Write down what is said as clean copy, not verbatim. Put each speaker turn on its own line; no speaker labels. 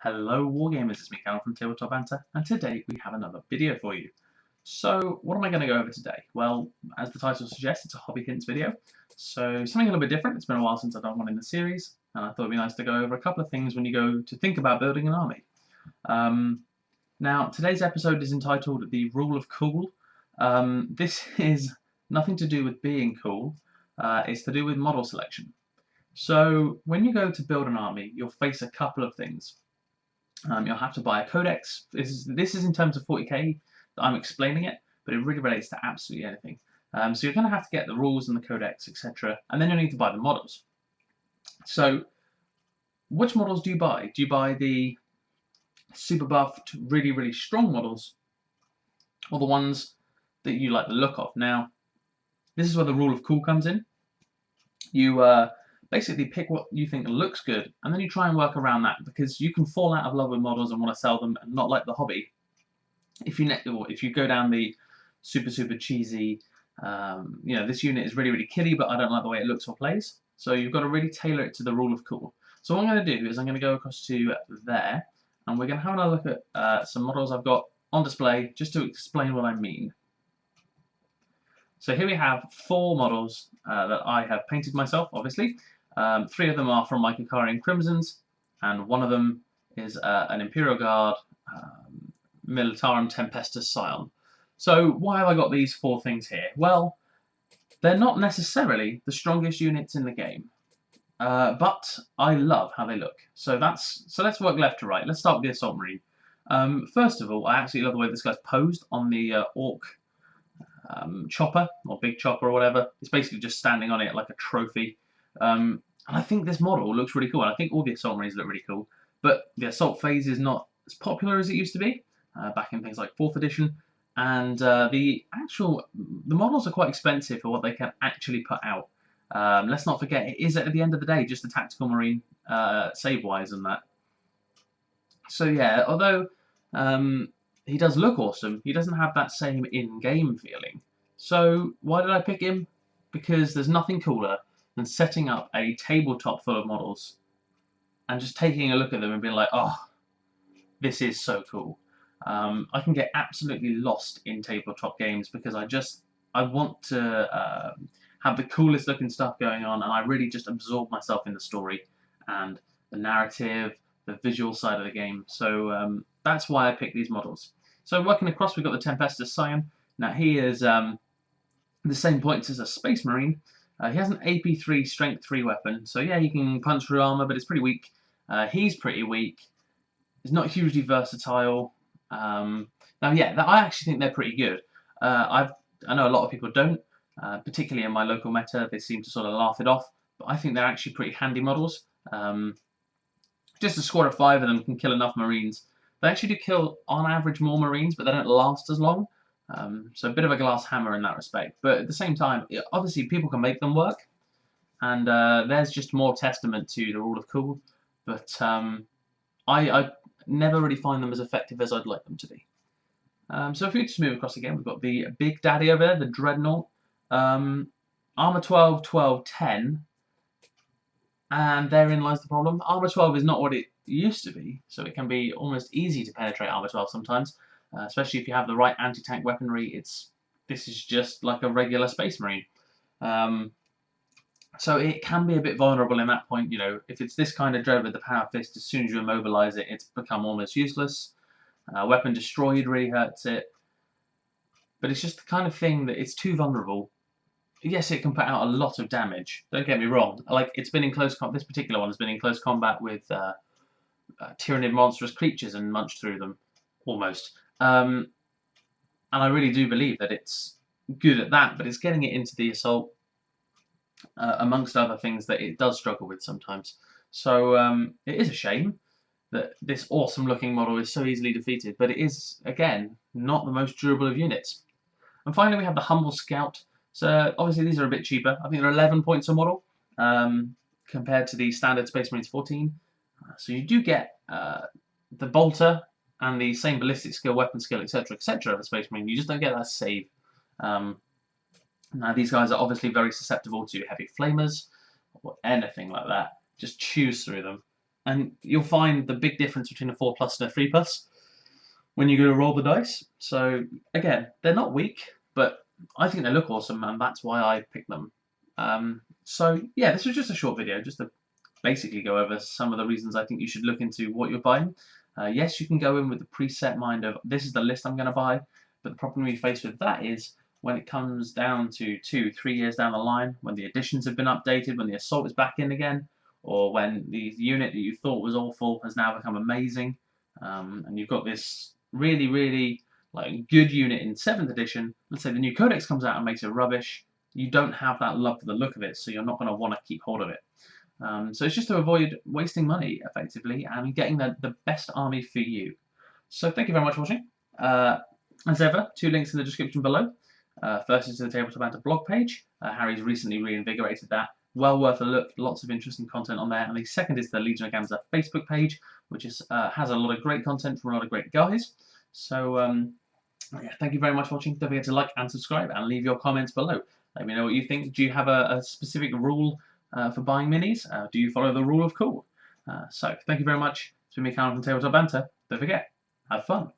Hello Wargamers, it's me Carol from TableTopBanter, and today we have another video for you. So what am I going to go over today? Well, as the title suggests, it's a hobby hints video, so something a little bit different. It's been a while since I've done one in the series, and I thought it'd be nice to go over a couple of things when you go to think about building an army. Now, today's episode is entitled The Rule of Cool. This is nothing to do with being cool, it's to do with model selection. So when you go to build an army, you'll face a couple of things. You'll have to buy a codex. This is in terms of 40k that I'm explaining it, but it really relates to absolutely anything. So you're going to have to get the rules and the codex, etc., and then you'll need to buy the models. So which models do you buy? Do you buy the super buffed, really, really strong models, or the ones that you like the look of? Now, this is where the rule of cool comes in. You basically pick what you think looks good, and then you try and work around that, because you can fall out of love with models and want to sell them and not like the hobby if you go down the super cheesy, this unit is really killy, but I don't like the way it looks or plays. So you've got to really tailor it to the rule of cool. So what I'm going to do is I'm going to go across to there, and we're going to have another look at some models I've got on display just to explain what I mean. So here we have 4 models that I have painted myself, obviously. 3 of them are from my Kakarian Crimsons, and one of them is an Imperial Guard Militarum Tempestus Scion. So why have I got these 4 things here? Well, they're not necessarily the strongest units in the game, but I love how they look. So let's work left to right. Let's start with the Assault Marine. First of all, I absolutely love the way this guy's posed on the Orc chopper, or big chopper or whatever. It's basically just standing on it like a trophy. And I think this model looks really cool, and I think all the Assault Marines look really cool, but the Assault phase is not as popular as it used to be back in things like 4th edition, and the models are quite expensive for what they can actually put out. Let's not forget, it is at the end of the day just a tactical marine, save-wise and that. So yeah, although he does look awesome, he doesn't have that same in-game feeling. So why did I pick him? Because there's nothing cooler than setting up a tabletop full of models and just taking a look at them and being like, oh, this is so cool. I can get absolutely lost in tabletop games because I want to have the coolest looking stuff going on, and I really just absorb myself in the story and the narrative, the visual side of the game. So that's why I picked these models. So working across, we've got the Tempestus Scion. Now he is the same points as a Space Marine. He has an Ep.3 Strength 3 weapon, so yeah, he can punch through armor, but it's pretty weak. He's pretty weak. He's not hugely versatile. Now, yeah, I actually think they're pretty good. I know a lot of people don't, particularly in my local meta. They seem to sort of laugh it off, but I think they're actually pretty handy models. Just a squad of 5 of them can kill enough Marines. They actually do kill, on average, more Marines, but they don't last as long. So a bit of a glass hammer in that respect. But at the same time, obviously people can make them work, and there's just more testament to the rule of cool. But I never really find them as effective as I'd like them to be. So if we just move across again, we've got the Big Daddy over there, the Dreadnought. Armor 12, 12, 10. And therein lies the problem. Armor 12 is not what it used to be, so it can be almost easy to penetrate Armor 12 sometimes, especially if you have the right anti-tank weaponry. This is just like a regular Space Marine. So it can be a bit vulnerable in that point. If it's this kind of dread with the Power Fist, as soon as you immobilize it, it's become almost useless. Weapon destroyed really hurts it. But it's just the kind of thing that it's too vulnerable. Yes, it can put out a lot of damage. Don't get me wrong. Like, it's been in close combat. This particular one has been in close combat with tyrannid monstrous creatures and munched through them, almost. And I really do believe that it's good at that, but it's getting it into the assault, amongst other things, that it does struggle with sometimes. So it is a shame that this awesome looking model is so easily defeated, but it is, again, not the most durable of units. And finally we have the Humble Scout. So obviously these are a bit cheaper. I think they're 11 points a model, compared to the standard Space Marines 14. So you do get the bolter and the same ballistic skill, weapon skill, etc., etc. of a Space Marine. You just don't get that save. Now these guys are obviously very susceptible to heavy flamers or anything like that. Just chews through them. and you'll find the big difference between a 4 plus and a 3 plus when you go to roll the dice. So again, they're not weak, but I think they look awesome, and that's why I picked them. So yeah, this was just a short video, just to basically go over some of the reasons I think you should look into what you're buying. Yes, you can go in with the preset mind of this is the list I'm going to buy, but the problem we face with that is when it comes down to 2-3 years down the line, when the additions have been updated, when the assault is back in again, or when the unit that you thought was awful has now become amazing, and you've got this really like good unit in 7th edition. Let's say the new codex comes out and makes it rubbish. You don't have that love for the look of it, so you're not going to want to keep hold of it. So it's just to avoid wasting money, effectively, and getting the best army for you. So thank you very much for watching. As ever, 2 links in the description below. First is to the Tabletop Banter blog page. Harry's recently reinvigorated that. Well worth a look. Lots of interesting content on there. And the second is the Legion of Gamza Facebook page, which has a lot of great content from a lot of great guys. So yeah, thank you very much for watching. Don't forget to like and subscribe and leave your comments below. Let me know what you think. Do you have a specific rule for buying minis? Do you follow the rule of cool? So thank you very much. It's been me, Callum from Tabletop Banter. Don't forget, have fun.